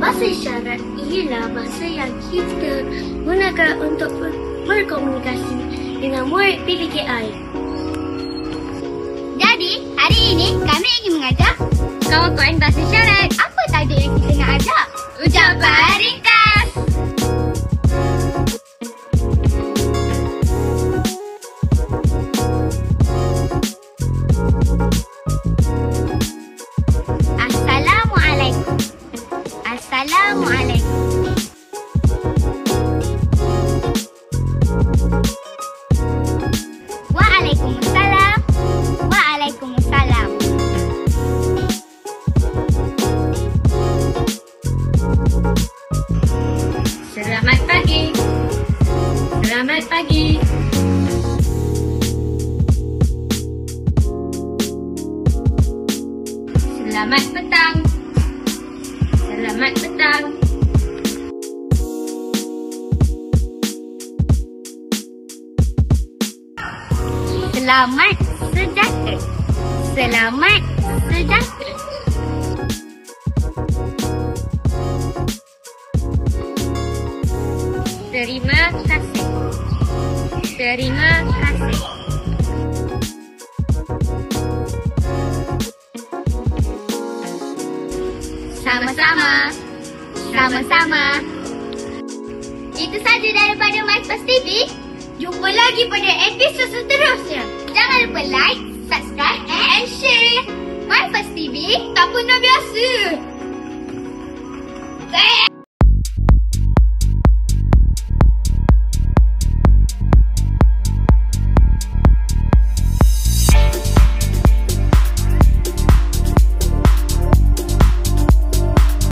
Bahasa isyarat ialah bahasa yang kita gunakan untuk berkomunikasi dengan murid PPKI. Jadi, hari ini kami ingin mengajar Kawan-kawan bahasa isyarat. apa tajuk yang kita nak ajar? Ucapan ringkas. Assalamualaikum. Assalamualaikum. Waalaikumsalam. Waalaikumsalam. Selamat pagi. Selamat pagi. Selamat petang. Selamat petang. Selamat sejahtera. Selamat sejahtera. Terima kasih. Terima kasih. Sama-sama. Sama-sama. Itu saja daripada MySpace TV. Jumpa lagi pada episod